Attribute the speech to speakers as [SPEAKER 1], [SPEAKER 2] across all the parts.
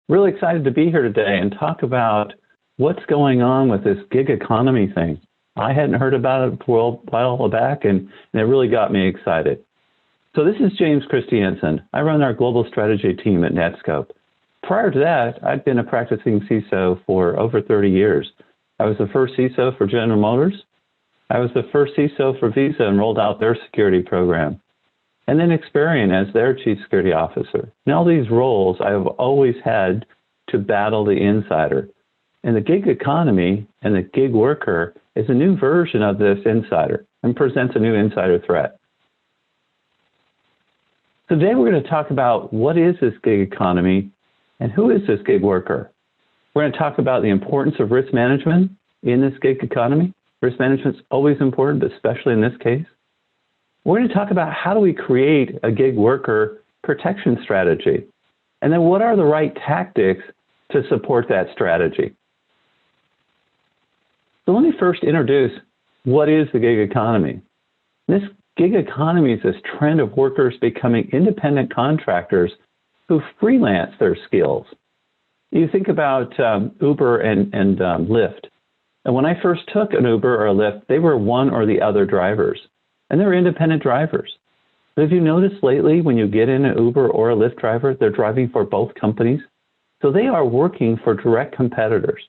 [SPEAKER 1] Really excited to be here today and talk about what's going on with this gig economy thing. I hadn't heard about it for a while back, and it really got me excited. So this is James Christiansen. I run our global strategy team at Netskope. Prior to that, I'd been a practicing CISO for over 30 years. I was the first CISO for General Motors. I was the first CISO for Visa and rolled out their security program. And then Experian as their chief security officer. In all these roles, I have always had to battle the insider. And the gig economy and the gig worker is a new version of this insider and presents a new insider threat. Today, we're going to talk about what is this gig economy and who is this gig worker. We're going to talk about the importance of risk management in this gig economy. Risk management is always important, but especially in this case. We're going to talk about how do we create a gig worker protection strategy, and then what are the right tactics to support that strategy. So let me first introduce what is the gig economy. This gig economy is this trend of workers becoming independent contractors who freelance their skills. You think about Uber and Lyft. And when I first took an Uber or a Lyft, they were one or the other drivers. And they're independent drivers. But have you noticed lately when you get in an Uber or a Lyft driver, they're driving for both companies? So they are working for direct competitors.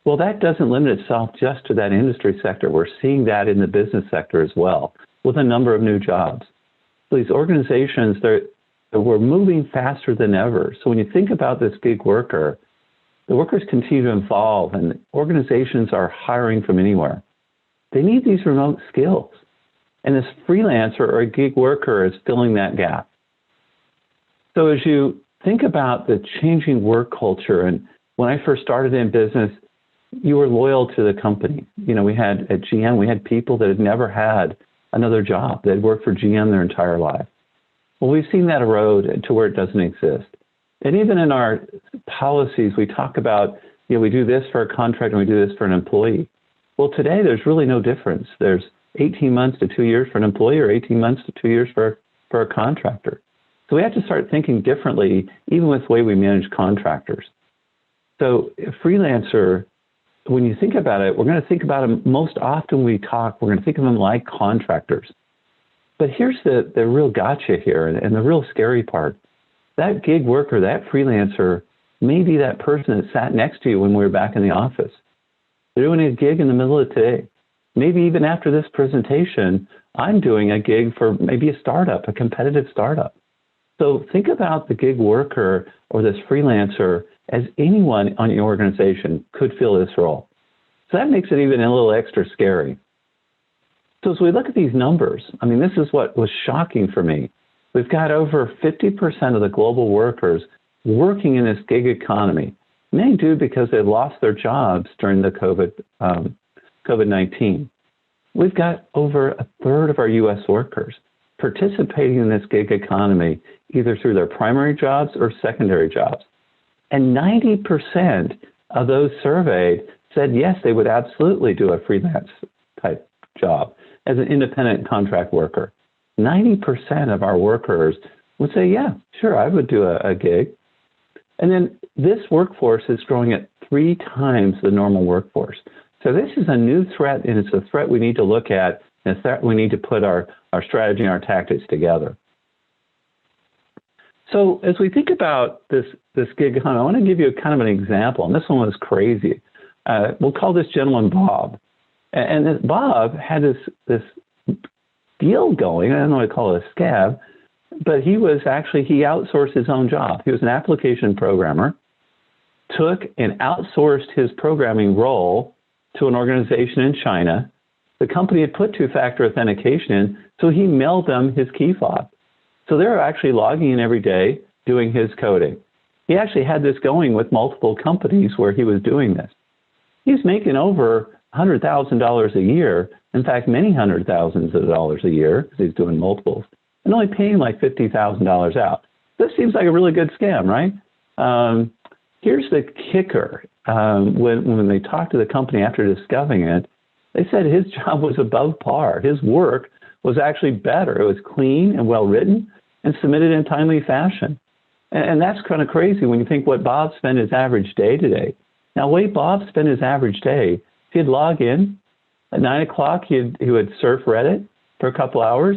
[SPEAKER 1] Well, that doesn't limit itself just to that industry sector. We're seeing that in the business sector as well, with a number of new jobs. So these organizations, we're moving faster than ever. So when you think about this gig worker, the workers continue to evolve and organizations are hiring from anywhere. They need these remote skills. And this freelancer or a gig worker is filling that gap. So as you think about the changing work culture, and when I first started in business, you were loyal to the company. You know, we had at GM, we had people that had never had another job. They'd worked for GM their entire life. Well, we've seen that erode to where it doesn't exist. And even in our policies, we talk about, you know, we do this for a contract and we do this for an employee. Well, today, there's really no difference. There's 18 months to 2 years for an employee or 18 months to 2 years for a contractor. So we have to start thinking differently, even with the way we manage contractors. So a freelancer, when you think about it, we're going to think about them most often we talk, we're going to think of them like contractors. But here's the real gotcha here and the real scary part. That gig worker, that freelancer, may be that person that sat next to you when we were back in the office. They're doing a gig in the middle of the day. Maybe even after this presentation, I'm doing a gig for maybe a startup, a competitive startup. So think about the gig worker or this freelancer as anyone on your organization could fill this role. So that makes it even a little extra scary. So as we look at these numbers, I mean, this is what was shocking for me. We've got over 50% of the global workers working in this gig economy. Many do because they lost their jobs during the COVID-19. We've got over a third of our U.S. workers participating in this gig economy, either through their primary jobs or secondary jobs. And 90% of those surveyed said, yes, they would absolutely do a freelance type job as an independent contract worker. 90% of our workers would say, yeah, sure, I would do a gig. And then this workforce is growing at 3 times the normal workforce. So this is a new threat, and it's a threat we need to look at, and a threat we need to put our strategy and our tactics together. So as we think about this gig economy, I want to give you kind of an example, and this one was crazy. We'll call this gentleman Bob. And this Bob had this deal going. I don't know what to call it, a scab, but he outsourced his own job. He was an application programmer, took and outsourced his programming role to an organization in China. The company had put two-factor authentication in, so he mailed them his key fob. So they're actually logging in every day, doing his coding. He actually had this going with multiple companies where he was doing this. He's making over $100,000 a year, in fact, many hundred thousands of dollars a year, because he's doing multiples, and only paying like $50,000 out. This seems like a really good scam, right? Here's the kicker. When they talked to the company after discovering it, they said his job was above par. His work was actually better. It was clean and well-written and submitted in timely fashion. And that's kind of crazy when you think what Bob spent his average day today. Now, the way Bob spent his average day, if he'd log in at 9 o'clock, he would surf Reddit for a couple hours.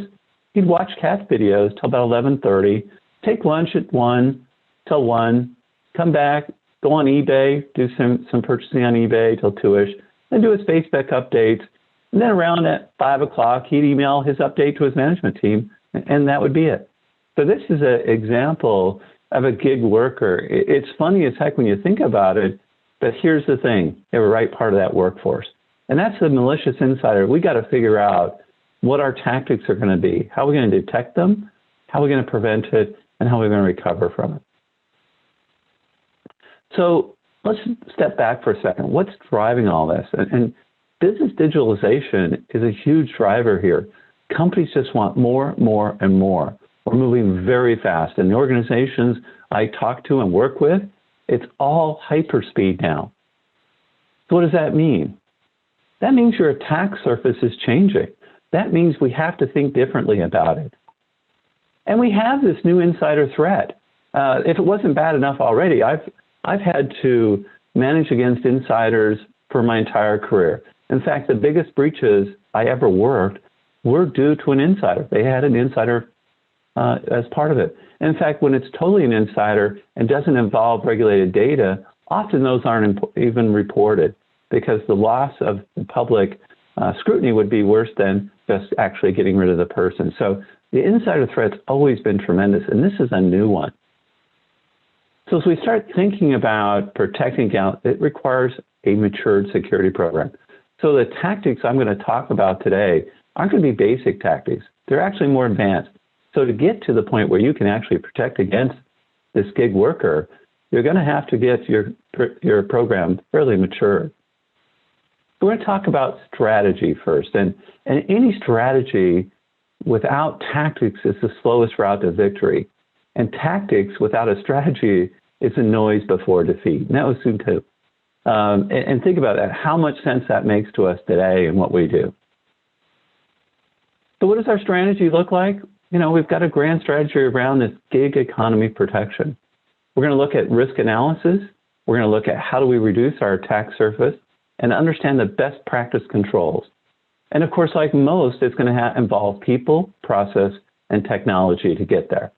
[SPEAKER 1] He'd watch cat videos till about 11:30, take lunch at 1 till 1, come back, go on eBay, do some purchasing on eBay till 2-ish, then do his Facebook updates. And then around at 5 o'clock, he'd email his update to his management team, and that would be it. So this is an example of a gig worker. It's funny as heck when you think about it, but here's the thing. They were right part of that workforce. And that's the malicious insider. We got to figure out what our tactics are going to be. How are we going to detect them? How are we going to prevent it? And how are we going to recover from it? So let's step back for a second. What's driving all this? And business digitalization is a huge driver here. Companies just want more, more, and more. We're moving very fast. And the organizations I talk to and work with, it's all hyperspeed now. So what does that mean? That means your attack surface is changing. That means we have to think differently about it. And we have this new insider threat. If it wasn't bad enough already, I've had to manage against insiders for my entire career. In fact, the biggest breaches I ever worked were due to an insider. They had an insider as part of it. And in fact, when it's totally an insider and doesn't involve regulated data, often those aren't even reported because the loss of the public scrutiny would be worse than just actually getting rid of the person. So the insider threat's always been tremendous, and this is a new one. So as we start thinking about protecting accounts, it requires a matured security program. So the tactics I'm going to talk about today aren't going to be basic tactics. They're actually more advanced. So to get to the point where you can actually protect against this gig worker, you're going to have to get your program fairly mature. We're going to talk about strategy first. And any strategy without tactics is the slowest route to victory. And tactics without a strategy is a noise before defeat. And that was Sun Tzu. And think about that, how much sense that makes to us today and what we do. So what does our strategy look like? You know, we've got a grand strategy around this gig economy protection. We're going to look at risk analysis. We're going to look at how do we reduce our attack surface and understand the best practice controls. And of course, like most, it's going to involve people, process, and technology to get there.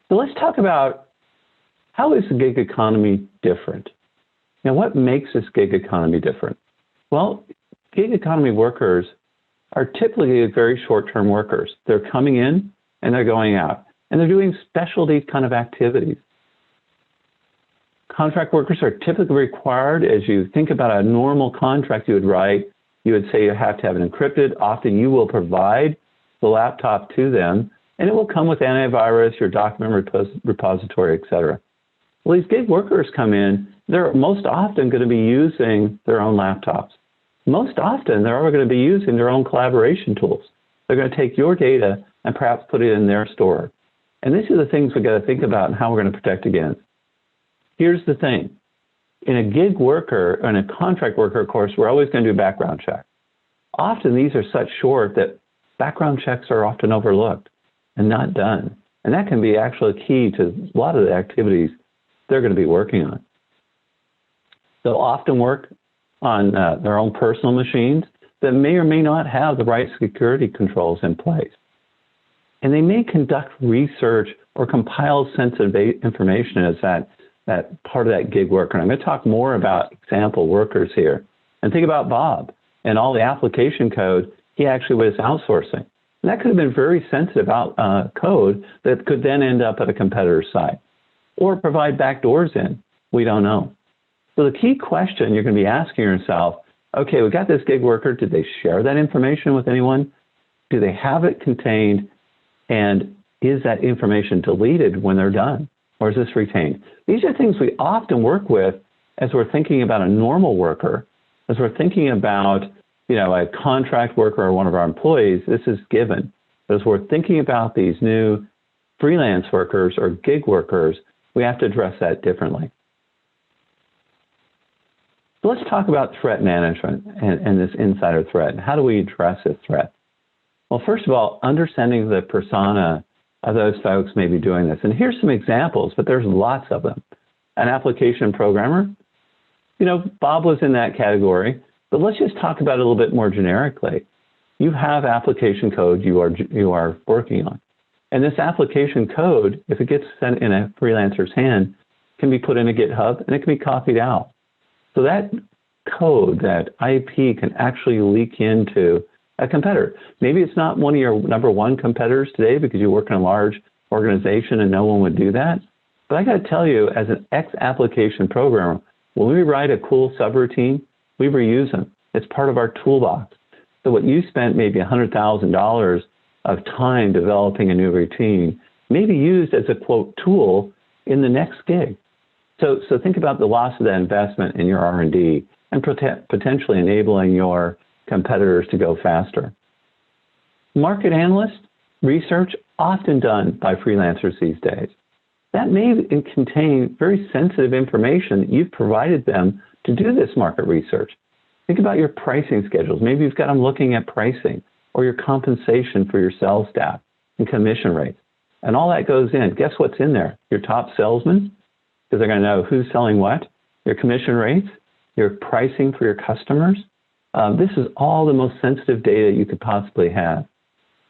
[SPEAKER 1] So let's talk about how is the gig economy different? Now, what makes this gig economy different? Well, gig economy workers are typically very short-term workers. They're coming in and they're going out, and they're doing specialty kind of activities. Contract workers are typically required, as you think about a normal contract you would write, you would say you have to have it encrypted. Often you will provide the laptop to them, and it will come with antivirus, your document repository, et cetera. Well, these gig workers come in, they're most often going to be using their own laptops. Most often, they're going to be using their own collaboration tools. They're going to take your data and perhaps put it in their store. And these are the things we've got to think about and how we're going to protect against. Here's the thing. In a gig worker and a contract worker, of course, we're always going to do background checks. Often these are such short that background checks are often overlooked and not done. And that can be actually key to a lot of the activities they're going to be working on. They'll often work on their own personal machines that may or may not have the right security controls in place. And they may conduct research or compile sensitive information as that part of that gig worker. And I'm going to talk more about example workers here. And think about Bob and all the application code he actually was outsourcing. And that could have been very sensitive code that could then end up at a competitor's site or provide backdoors in. We don't know. So the key question you're going to be asking yourself, okay, we got this gig worker. Did they share that information with anyone? Do they have it contained? And is that information deleted when they're done? Or is this retained? These are things we often work with as we're thinking about a normal worker, as we're thinking about, you know, a contract worker or one of our employees. This is given. But as we're thinking about these new freelance workers or gig workers, we have to address that differently. So let's talk about threat management and this insider threat. How do we address this threat? Well, first of all, understanding the persona of those folks may be doing this. And here's some examples, but there's lots of them. An application programmer, Bob was in that category, but let's just talk about it a little bit more generically. You have application code you are working on. And this application code, if it gets sent in a freelancer's hand, can be put in a GitHub and it can be copied out. So that code, that IP, can actually leak into a competitor. Maybe it's not one of your number one competitors today because you work in a large organization and no one would do that. But I got to tell you, as an ex-application programmer, when we write a cool subroutine, we reuse them. It's part of our toolbox. So what you spent maybe $100,000 of time developing a new routine may be used as a, quote, tool in the next gig. So think about the loss of that investment in your R&D and potentially enabling your competitors to go faster. Market analyst research, often done by freelancers these days. That may contain very sensitive information that you've provided them to do this market research. Think about your pricing schedules. Maybe you've got them looking at pricing or your compensation for your sales staff and commission rates. And all that goes in. Guess what's in there? Your top salesmen, because they're going to know who's selling what, your commission rates, your pricing for your customers. This is all the most sensitive data you could possibly have.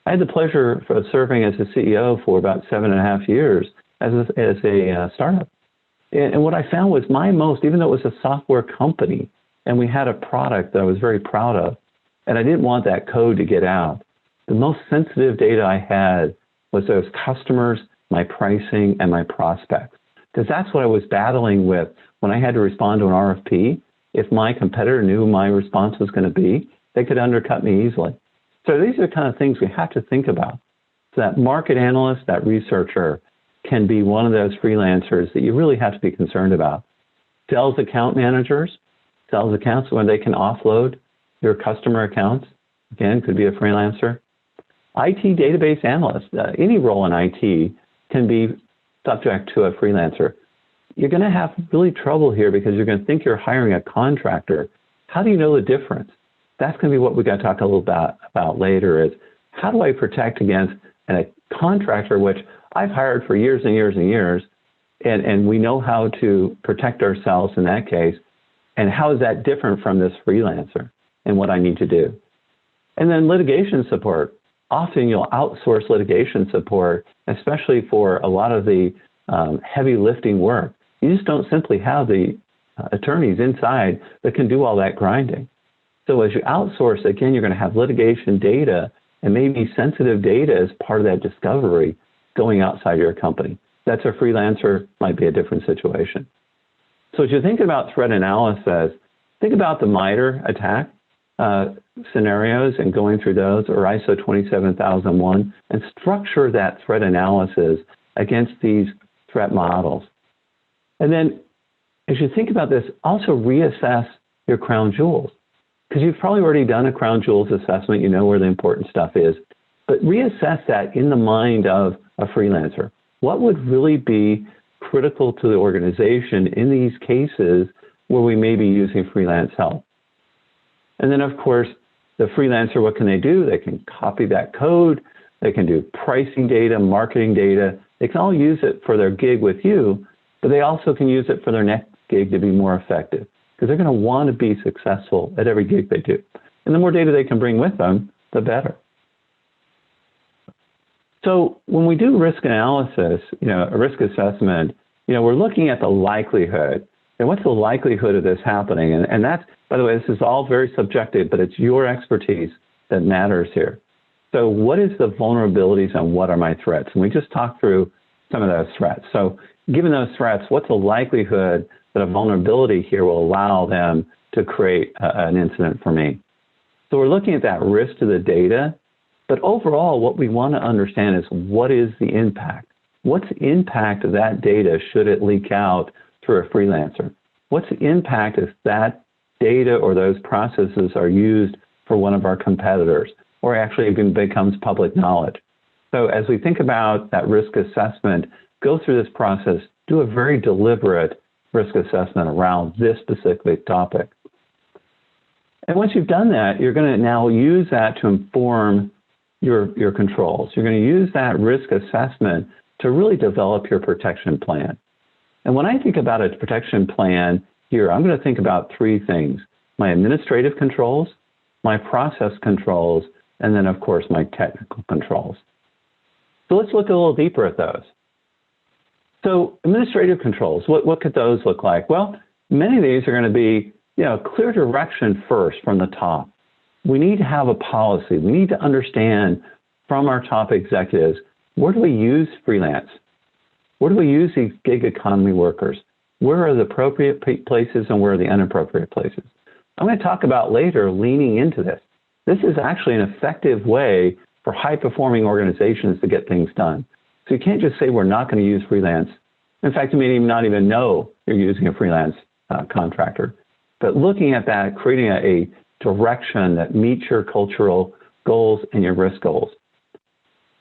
[SPEAKER 1] I had the pleasure of serving as a CEO for about 7.5 years as a startup. And what I found was even though it was a software company and we had a product that I was very proud of, and I didn't want that code to get out, the most sensitive data I had was those customers, my pricing, and my prospects. Because that's what I was battling with when I had to respond to an RFP. If my competitor knew my response was going to be, they could undercut me easily. So these are the kind of things we have to think about. So that market analyst, that researcher, can be one of those freelancers that you really have to be concerned about. Sales account managers, sales accounts where they can offload your customer accounts, again, could be a freelancer. IT database analyst, any role in IT can be subject to a freelancer. You're going to have really trouble here because you're going to think you're hiring a contractor. How do you know the difference? That's going to be what we got to talk a little about later is how do I protect against a contractor, which I've hired for years and years and years, and we know how to protect ourselves in that case, and how is that different from this freelancer and what I need to do? And then litigation support. Often you'll outsource litigation support, especially for a lot of the heavy lifting work. You just don't simply have the attorneys inside that can do all that grinding. So as you outsource, again, you're going to have litigation data and maybe sensitive data as part of that discovery going outside your company. That's a freelancer, might be a different situation. So as you think about threat analysis, think about the MITRE attack scenarios and going through those, or ISO 27001, and structure that threat analysis against these threat models. And then as you think about this, also reassess your crown jewels. Because you've probably already done a crown jewels assessment, you know where the important stuff is, but reassess that in the mind of a freelancer. What would really be critical to the organization in these cases where we may be using freelance help? And then, of course, the freelancer, what can they do? They can copy that code. They can do pricing data, marketing data. They can all use it for their gig with you, but they also can use it for their next gig to be more effective because they're going to want to be successful at every gig they do. And the more data they can bring with them, the better. So when we do risk analysis, a risk assessment, we're looking at the likelihood. And what's the likelihood of this happening? And that's, by the way, this is all very subjective, but it's your expertise that matters here. So what is the vulnerabilities and what are my threats? And we just talked through some of those threats. So given those threats, what's the likelihood that a vulnerability here will allow them to create an incident for me? So we're looking at that risk to the data, but overall, what we want to understand is what is the impact? What's the impact of that data should it leak out through a freelancer? What's the impact if that data or those processes are used for one of our competitors or actually even becomes public knowledge? So as we think about that risk assessment, go through this process, do a very deliberate risk assessment around this specific topic. And once you've done that, you're going to now use that to inform your controls. You're going to use that risk assessment to really develop your protection plan. And when I think about a protection plan here, I'm going to think about three things: my administrative controls, my process controls, and then, of course, my technical controls. So let's look a little deeper at those. So administrative controls, what could those look like? Well, many of these are going to be, clear direction first from the top. We need to have a policy. We need to understand from our top executives, where do we use freelance? Where do we use these gig economy workers? Where are the appropriate places and where are the inappropriate places? I'm going to talk about later leaning into this. This is actually an effective way for high-performing organizations to get things done. So you can't just say we're not going to use freelance. In fact, you may not even know you're using a freelance contractor. But looking at that, creating a direction that meets your cultural goals and your risk goals.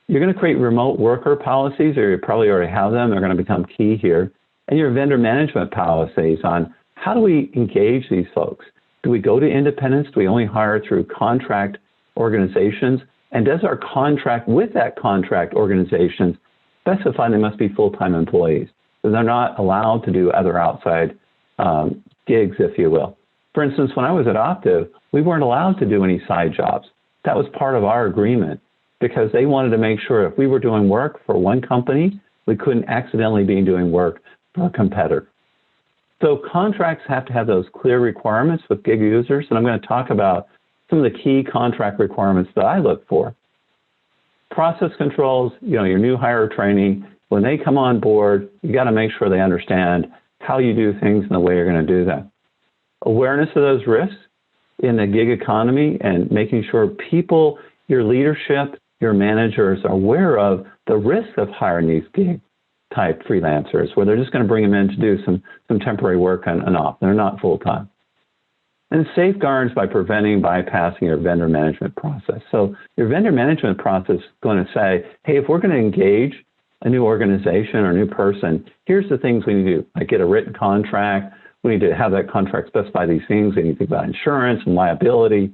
[SPEAKER 1] You're going to create remote worker policies, or you probably already have them. They're going to become key here. And your vendor management policies on how do we engage these folks? Do we go to independents? Do we only hire through contract organizations? And does our contract with that contract organization specify they must be full-time employees? So they're not allowed to do other outside gigs, if you will. For instance, when I was at Optiv, we weren't allowed to do any side jobs. That was part of our agreement because they wanted to make sure if we were doing work for one company, we couldn't accidentally be doing work for a competitor. So contracts have to have those clear requirements with gig users, and I'm going to talk about some of the key contract requirements that I look for. Process controls, your new hire training, when they come on board, you got to make sure they understand how you do things and the way you're going to do them. Awareness of those risks in the gig economy and making sure people, your leadership, your managers are aware of the risk of hiring these gig type freelancers where they're just going to bring them in to do some temporary work and off. They're not full-time. And safeguards by preventing bypassing your vendor management process. So your vendor management process is going to say, hey, if we're going to engage a new organization or a new person, here's the things we need to do. Like get a written contract. We need to have that contract specify these things. We need to think about insurance and liability.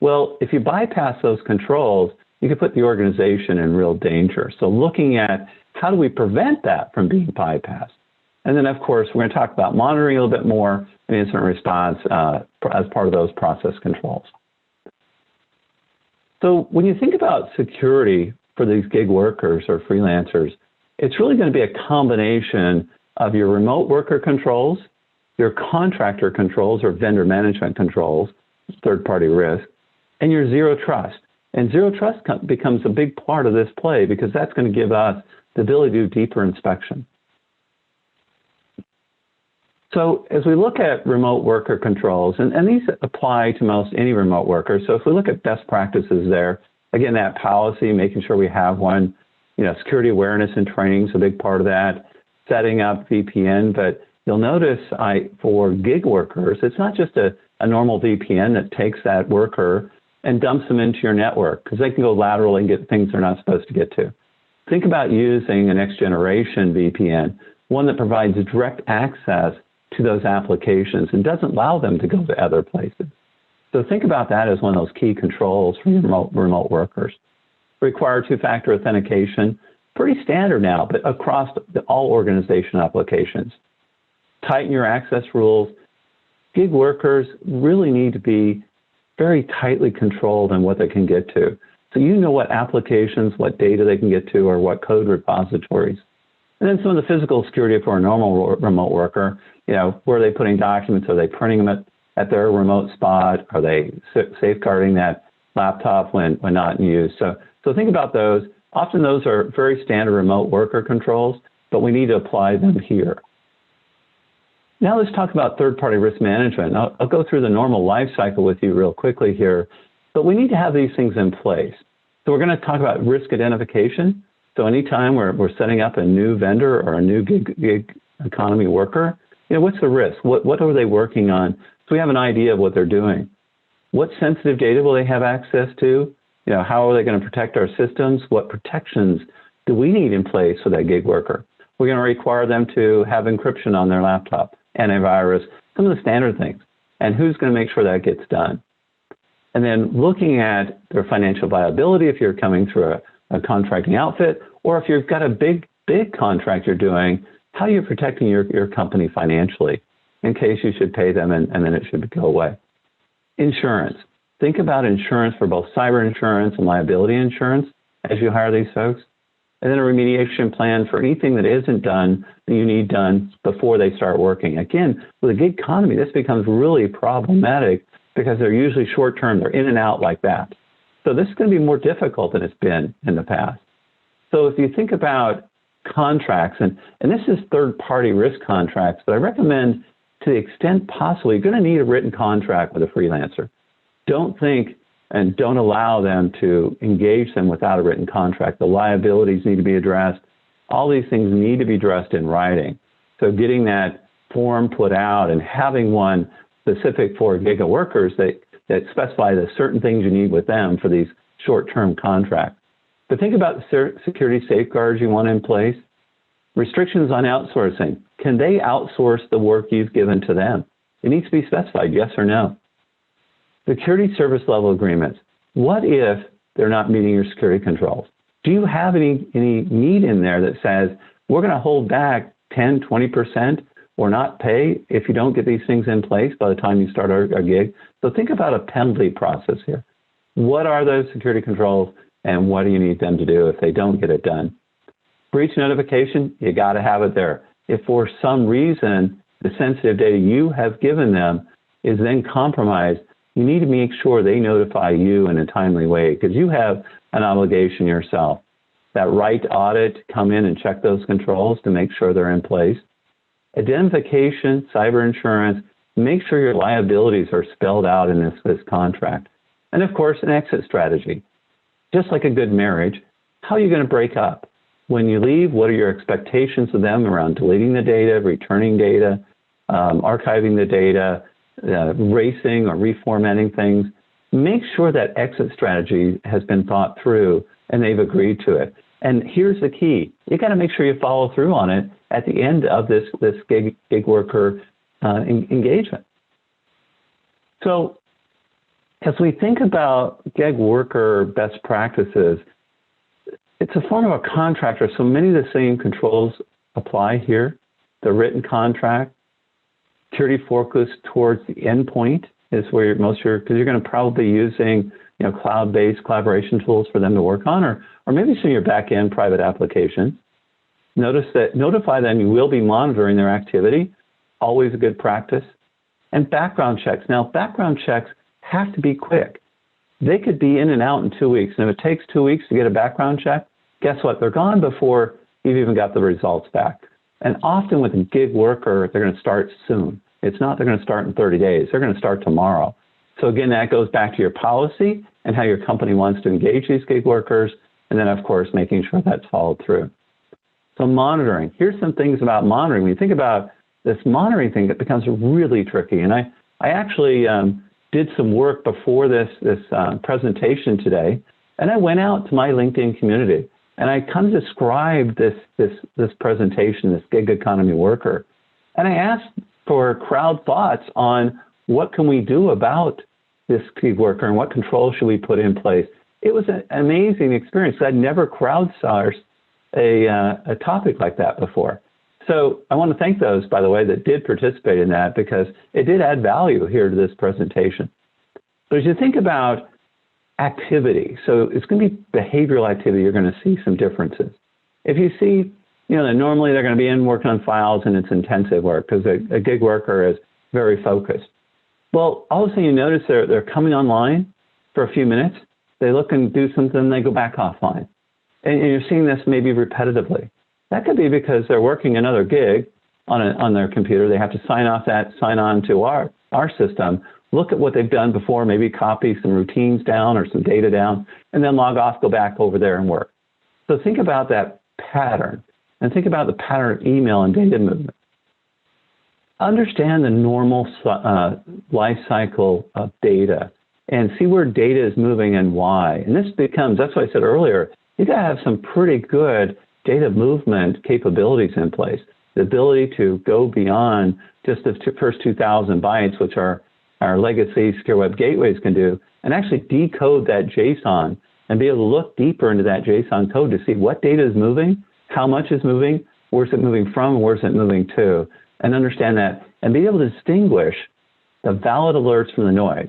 [SPEAKER 1] Well, if you bypass those controls, you can put the organization in real danger. So looking at how do we prevent that from being bypassed? And then, of course, we're going to talk about monitoring a little bit more and incident response as part of those process controls. So when you think about security for these gig workers or freelancers, it's really going to be a combination of your remote worker controls, your contractor controls or vendor management controls, third-party risk, and your zero trust. And zero trust becomes a big part of this play because that's going to give us the ability to do deeper inspection. So as we look at remote worker controls, and these apply to most any remote worker, so if we look at best practices there, again, that policy, making sure we have one, security awareness and training is a big part of that, setting up VPN, but you'll notice for gig workers, it's not just a normal VPN that takes that worker and dumps them into your network because they can go laterally and get things they're not supposed to get to. Think about using a next generation VPN, one that provides direct access to those applications and doesn't allow them to go to other places. So think about that as one of those key controls for your remote workers. Require two-factor authentication, pretty standard now, but across all organization applications. Tighten your access rules. Gig workers really need to be very tightly controlled on what they can get to. So you know what applications, what data they can get to, or what code repositories. And then some of the physical security for a normal remote worker, where are they putting documents? Are they printing them at their remote spot? Are they safeguarding that laptop when not in use? So think about those. Often those are very standard remote worker controls, but we need to apply them here. Now let's talk about third-party risk management. I'll go through the normal life cycle with you real quickly here, but we need to have these things in place. So we're going to talk about risk identification. So anytime we're setting up a new vendor or a new gig economy worker, what's the risk? What are they working on? So we have an idea of what they're doing. What sensitive data will they have access to? How are they going to protect our systems? What protections do we need in place for that gig worker? We're going to require them to have encryption on their laptop, antivirus, some of the standard things. And who's going to make sure that gets done? And then looking at their financial viability if you're coming through a contracting outfit, or if you've got a big contract you're doing, how you're protecting your company financially in case you should pay them and then it should go away. Insurance. Think about insurance for both cyber insurance and liability insurance as you hire these folks. And then a remediation plan for anything that isn't done that you need done before they start working. Again, with a gig economy, this becomes really problematic because they're usually short-term. They're in and out like that. So this is going to be more difficult than it's been in the past. So if you think about contracts, and this is third-party risk contracts, but I recommend to the extent possible, you're going to need a written contract with a freelancer. Don't think and don't allow them to engage them without a written contract. The liabilities need to be addressed. All these things need to be addressed in writing. So getting that form put out and having one specific for Giga workers that specify the certain things you need with them for these short-term contracts. But think about the security safeguards you want in place. Restrictions on outsourcing. Can they outsource the work you've given to them? It needs to be specified, yes or no. Security service level agreements. What if they're not meeting your security controls? Do you have any need in there that says, we're going to hold back 10, 20% or not pay if you don't get these things in place by the time you start a gig? So think about a penalty process here. What are those security controls and what do you need them to do if they don't get it done? Breach notification, you got to have it there. If for some reason the sensitive data you have given them is then compromised, you need to make sure they notify you in a timely way because you have an obligation yourself. That right audit, come in and check those controls to make sure they're in place. Identification, cyber insurance, make sure your liabilities are spelled out in this contract. And of course, an exit strategy. Just like a good marriage, how are you going to break up? When you leave, what are your expectations of them around deleting the data, returning data, archiving the data, erasing or reformatting things? Make sure that exit strategy has been thought through and they've agreed to it. And here's the key. You got to make sure you follow through on it at the end of this gig worker engagement. So as we think about gig worker best practices, it's a form of a contractor, so many of the same controls apply here. The written contract, security focus towards the endpoint is where because you're going to probably be using cloud-based collaboration tools for them to work on, or maybe some of your back-end private applications. Notify them you will be monitoring their activity, always a good practice. And background checks. Now, background checks have to be quick. They could be in and out in 2 weeks. And if it takes 2 weeks to get a background check, guess what? They're gone before you've even got the results back. And often with a gig worker, they're going to start soon. It's not they're going to start in 30 days. They're going to start tomorrow. So again, that goes back to your policy and how your company wants to engage these gig workers. And then, of course, making sure that's followed through. So monitoring. Here's some things about monitoring. When you think about this monitoring thing, it becomes really tricky. And I actually did some work before this presentation today, and I went out to my LinkedIn community, and I kind of described this presentation, this gig economy worker, and I asked for crowd thoughts on what can we do about this gig worker and what controls should we put in place. It was an amazing experience. I'd never crowdsourced a topic like that before. So I want to thank those, by the way, that did participate in that because it did add value here to this presentation. But as you think about activity, so it's going to be behavioral activity, you're going to see some differences. If you see, that normally they're going to be in working on files and it's intensive work because a gig worker is very focused. Well, all of a sudden you notice they're coming online for a few minutes, they look and do something, they go back offline. And you're seeing this maybe repetitively. That could be because they're working another gig on their computer. They have to sign on to our system, look at what they've done before, maybe copy some routines down or some data down, and then log off, go back over there and work. So think about that pattern and think about the pattern of email and data movement. Understand the normal life cycle of data and see where data is moving and why. And this becomes, that's what I said earlier, you got to have some pretty good data movement capabilities in place. The ability to go beyond just the first 2,000 bytes, which are our legacy secure web gateways can do, and actually decode that JSON and be able to look deeper into that JSON code to see what data is moving, how much is moving, where's it moving from, and where's it moving to, and understand that and be able to distinguish the valid alerts from the noise.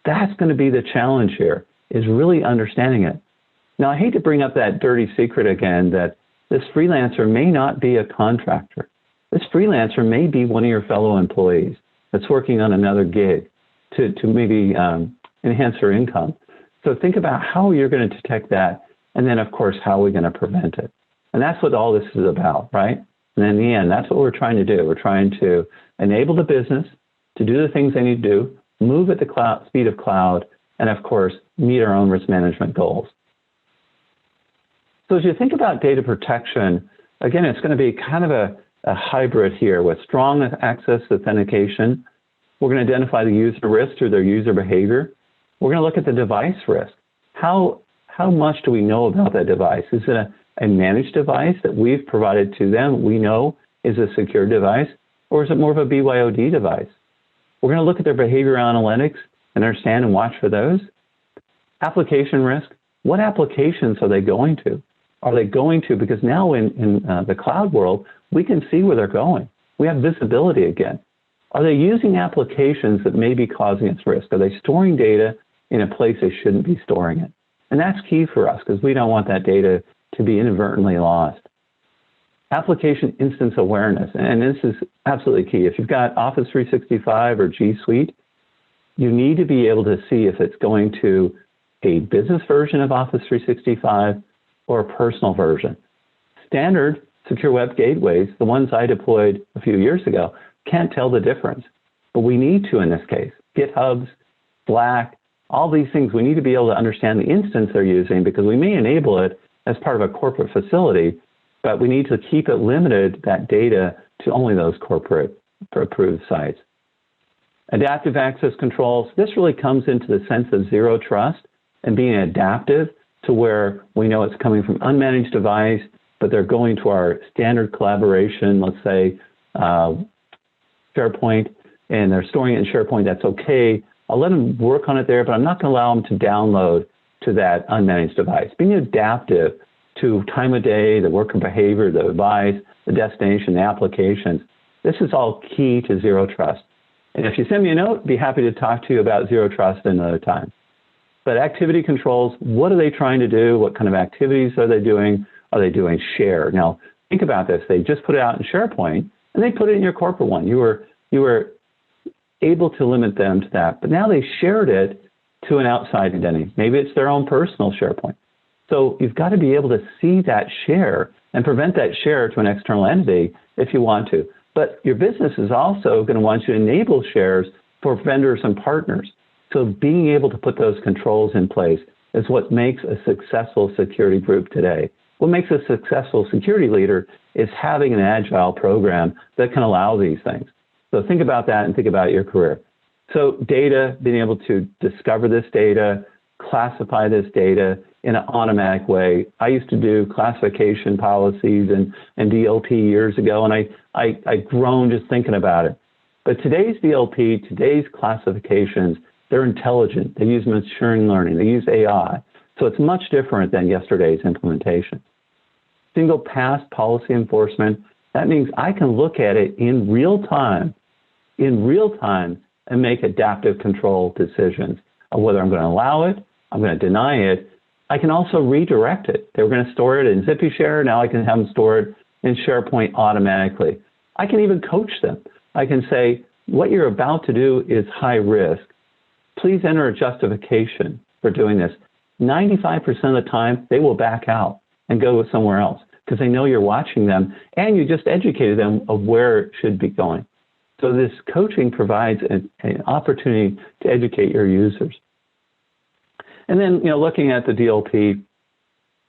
[SPEAKER 1] That's going to be the challenge here, is really understanding it. Now, I hate to bring up that dirty secret again that this freelancer may not be a contractor. This freelancer may be one of your fellow employees that's working on another gig to maybe enhance their income. So think about how you're going to detect that, and then, of course, how we're going to prevent it. And that's what all this is about, right? And in the end, that's what we're trying to do. We're trying to enable the business to do the things they need to do, move at the speed of cloud, and, of course, meet our own risk management goals. So as you think about data protection, again, it's going to be kind of a hybrid here with strong access authentication. We're going to identify the user risk through their user behavior. We're going to look at the device risk. How much do we know about that device? Is it a managed device that we've provided to them, we know is a secure device, or is it more of a BYOD device? We're going to look at their behavior analytics and understand and watch for those. Application risk. What applications are they going to? Are they going to, because now in the cloud world, we can see where they're going. We have visibility again. Are they using applications that may be causing us risk? Are they storing data in a place they shouldn't be storing it? And that's key for us because we don't want that data to be inadvertently lost. Application instance awareness, and this is absolutely key. If you've got Office 365 or G Suite, you need to be able to see if it's going to a business version of Office 365 or a personal version. Standard secure web gateways, the ones I deployed a few years ago, can't tell the difference. But we need to in this case. GitHubs, Slack, all these things, we need to be able to understand the instance they're using because we may enable it as part of a corporate facility, but we need to keep it limited, that data, to only those corporate approved sites. Adaptive access controls, this really comes into the sense of zero trust and being adaptive to where we know it's coming from unmanaged device, but they're going to our standard collaboration, let's say SharePoint, and they're storing it in SharePoint, that's okay. I'll let them work on it there, but I'm not going to allow them to download to that unmanaged device. Being adaptive to time of day, the worker behavior, the device, the destination, the applications, this is all key to zero trust. And if you send me a note, I'd be happy to talk to you about zero trust another time. But activity controls, what are they trying to do? What kind of activities are they doing? Are they doing share? Now, think about this. They just put it out in SharePoint, and they put it in your corporate one. You were able to limit them to that. But now they shared it to an outside identity. Maybe it's their own personal SharePoint. So you've got to be able to see that share and prevent that share to an external entity if you want to. But your business is also going to want you to enable shares for vendors and partners. So being able to put those controls in place is what makes a successful security group today. What makes a successful security leader is having an agile program that can allow these things. So think about that and think about your career. So data, being able to discover this data, classify this data in an automatic way. I used to do classification policies and DLP years ago, and I groaned just thinking about it. But today's DLP, today's classifications, they're intelligent. They use machine learning. They use AI. So it's much different than yesterday's implementation. Single pass policy enforcement, that means I can look at it in real time, and make adaptive control decisions of whether I'm going to allow it, I'm going to deny it. I can also redirect it. They were going to store it in ZippyShare. Now I can have them store it in SharePoint automatically. I can even coach them. I can say, what you're about to do is high risk. Please enter a justification for doing this. 95% of the time, they will back out and go somewhere else because they know you're watching them and you just educated them of where it should be going. So this coaching provides an opportunity to educate your users. And then, looking at the DLP,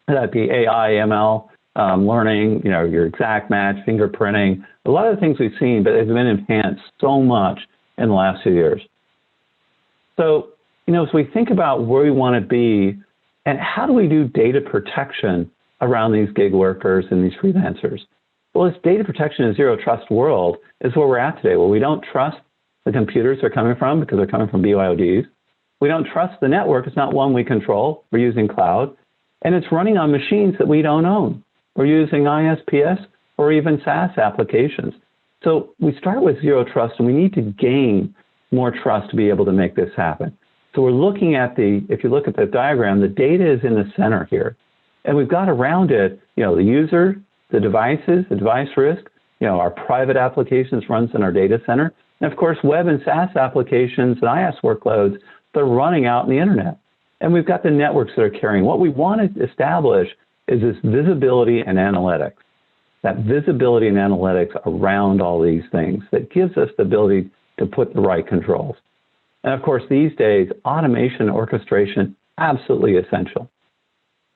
[SPEAKER 1] that'd be AI, ML, learning, your exact match, fingerprinting, a lot of the things we've seen, but they've been enhanced so much in the last few years. So, as we think about where we want to be and how do we do data protection around these gig workers and these freelancers? Well, this data protection in a zero trust world is where we're at today, where we don't trust the computers are coming from because they're coming from BYODs. We don't trust the network. It's not one we control. We're using cloud. And it's running on machines that we don't own. We're using ISPS or even SaaS applications. So we start with zero trust, and we need to gain more trust to be able to make this happen. So we're looking at if you look at the diagram, the data is in the center here. And we've got around it, the user, the devices, the device risk, our private applications runs in our data center. And of course, web and SaaS applications and IaaS workloads, they're running out in the internet. And we've got the networks that are carrying. What we want to establish is this visibility and analytics. That visibility and analytics around all these things that gives us the ability to put the right controls. And of course, these days, automation and orchestration, absolutely essential.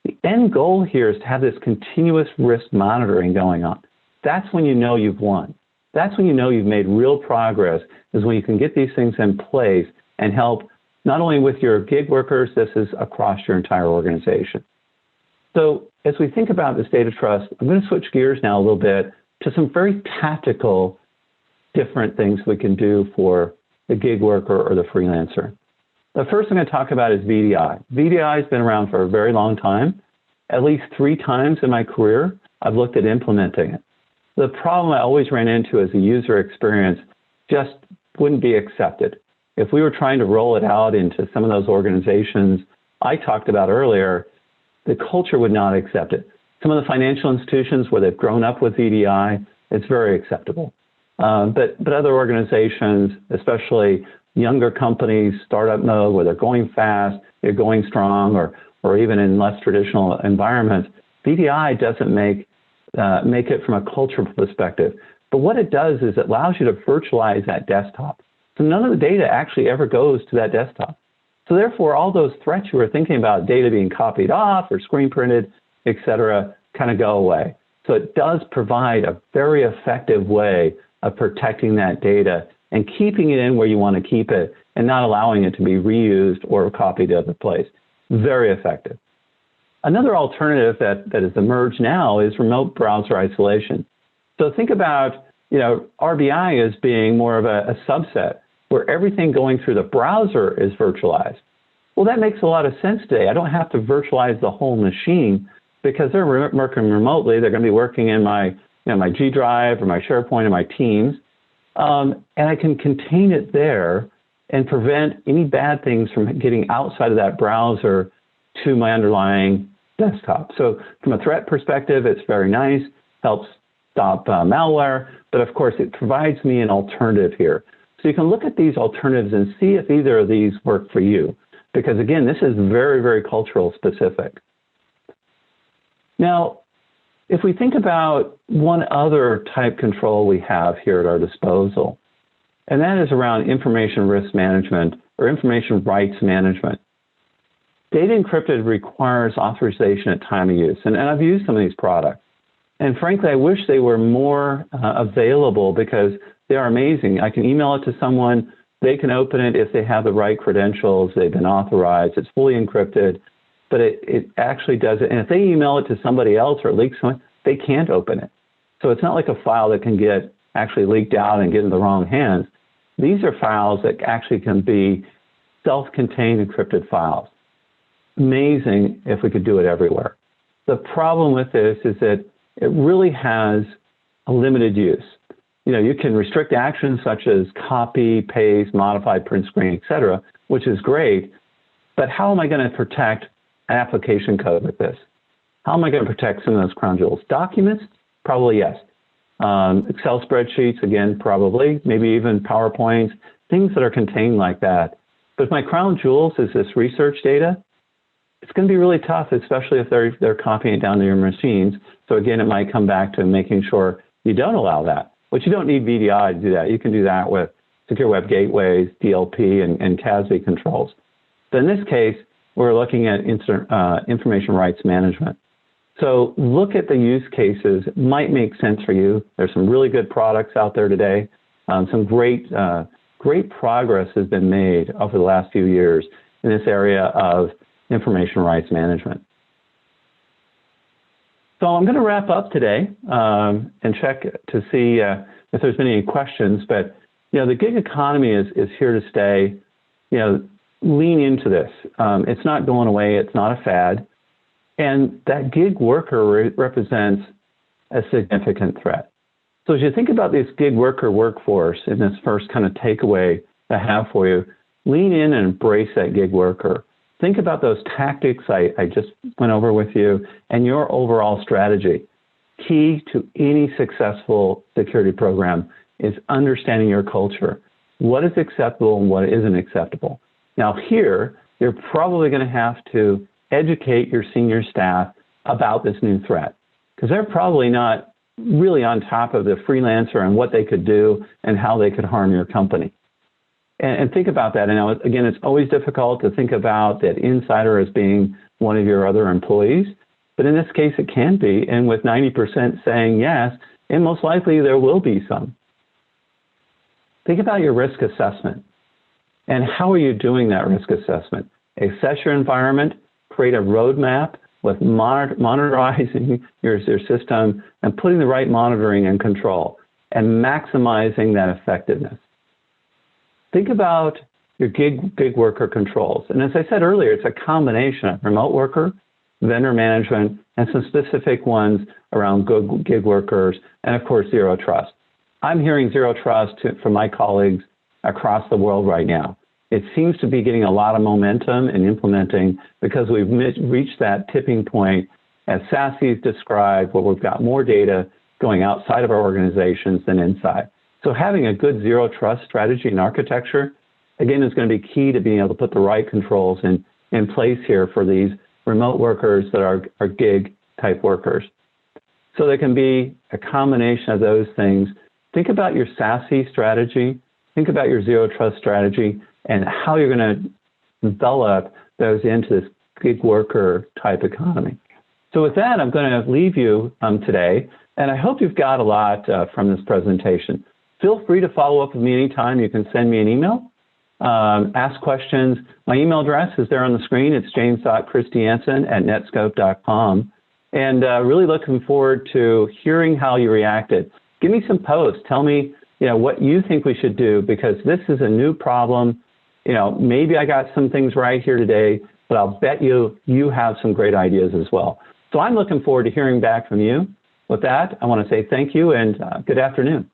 [SPEAKER 1] The end goal here is to have this continuous risk monitoring going on. That's when you know you've won. That's when you know you've made real progress, is when you can get these things in place and help not only with your gig workers, this is across your entire organization. So as we think about this data trust, I'm going to switch gears now a little bit to some very tactical, different things we can do for the gig worker or the freelancer. The first thing I talk about is VDI. VDI has been around for a very long time. At least 3 times in my career, I've looked at implementing it. The problem I always ran into as a user experience just wouldn't be accepted. If we were trying to roll it out into some of those organizations I talked about earlier, the culture would not accept it. Some of the financial institutions where they've grown up with VDI, it's very acceptable. But other organizations, especially younger companies, startup mode, where they're going fast, they're going strong, or even in less traditional environments, VDI doesn't make it from a cultural perspective. But what it does is it allows you to virtualize that desktop. So none of the data actually ever goes to that desktop. So therefore, all those threats you were thinking about, data being copied off or screen printed, et cetera, kind of go away. So it does provide a very effective way of protecting that data and keeping it in where you want to keep it and not allowing it to be reused or copied to other place. Very effective. Another alternative that has emerged now is remote browser isolation. So think about, RBI as being more of a subset where everything going through the browser is virtualized. Well, that makes a lot of sense today. I don't have to virtualize the whole machine because they're working remotely. They're going to be working in my G Drive or my SharePoint or my Teams. And I can contain it there and prevent any bad things from getting outside of that browser to my underlying desktop. So from a threat perspective, it's very nice, helps stop malware, but of course it provides me an alternative here. So you can look at these alternatives and see if either of these work for you. Because again, this is very, very cultural specific. Now, if we think about one other type control we have here at our disposal, and that is around information risk management or information rights management. Data encrypted requires authorization at time of use. And I've used some of these products. And frankly, I wish they were more available because they are amazing. I can email it to someone. They can open it if they have the right credentials. They've been authorized. It's fully encrypted. But it actually does it. And if they email it to somebody else or leak someone, they can't open it. So it's not like a file that can get actually leaked out and get in the wrong hands. These are files that actually can be self-contained encrypted files. Amazing if we could do it everywhere. The problem with this is that it really has a limited use. You can restrict actions such as copy, paste, modify, print screen, et cetera, which is great. But how am I going to protect application code with this? How am I going to protect some of those crown jewels? Documents? Probably yes. Excel spreadsheets, again, probably. Maybe even PowerPoints, things that are contained like that. But if my crown jewels is this research data, it's going to be really tough, especially if they're copying it down to your machines. So again, it might come back to making sure you don't allow that. But you don't need VDI to do that. You can do that with secure web gateways, DLP, and CASB controls. But in this case, we're looking at information rights management. So look at the use cases. It might make sense for you. There's some really good products out there today. Some great progress has been made over the last few years in this area of information rights management. So I'm going to wrap up today and check to see if there's been any questions. But the gig economy is here to stay. Lean into this. It's not going away. It's not a fad. And that gig worker represents a significant threat. So as you think about this gig worker workforce in this first kind of takeaway I have for you, lean in and embrace that gig worker. Think about those tactics I just went over with you and your overall strategy. Key to any successful security program is understanding your culture. What is acceptable and what isn't acceptable. Now here, you're probably going to have to educate your senior staff about this new threat because they're probably not really on top of the freelancer and what they could do and how they could harm your company. And think about that. And now, again, it's always difficult to think about that insider as being one of your other employees. But in this case, it can be. And with 90% saying yes, and most likely there will be some. Think about your risk assessment. And how are you doing that risk assessment? Assess your environment, create a roadmap with monitoring your system and putting the right monitoring and control and maximizing that effectiveness. Think about your gig worker controls. And as I said earlier, it's a combination of remote worker, vendor management, and some specific ones around gig workers, and of course, zero trust. I'm hearing zero trust from my colleagues across the world right now. It seems to be getting a lot of momentum in implementing because we've reached that tipping point, as SASE's described, where we've got more data going outside of our organizations than inside. So having a good zero trust strategy and architecture, again, is going to be key to being able to put the right controls in place here for these remote workers that are gig type workers. So there can be a combination of those things. Think about your SASE strategy, think about your zero trust strategy, and how you're going to develop those into this gig worker type economy. So with that, I'm going to leave you today, and I hope you've got a lot from this presentation. Feel free to follow up with me anytime. You can send me an email, ask questions. My email address is there on the screen. It's james.christiansen@netscope.com. And really looking forward to hearing how you reacted. Give me some posts. Tell me what you think we should do, because this is a new problem. Maybe I got some things right here today, but I'll bet you have some great ideas as well. So I'm looking forward to hearing back from you. With that, I want to say thank you and good afternoon.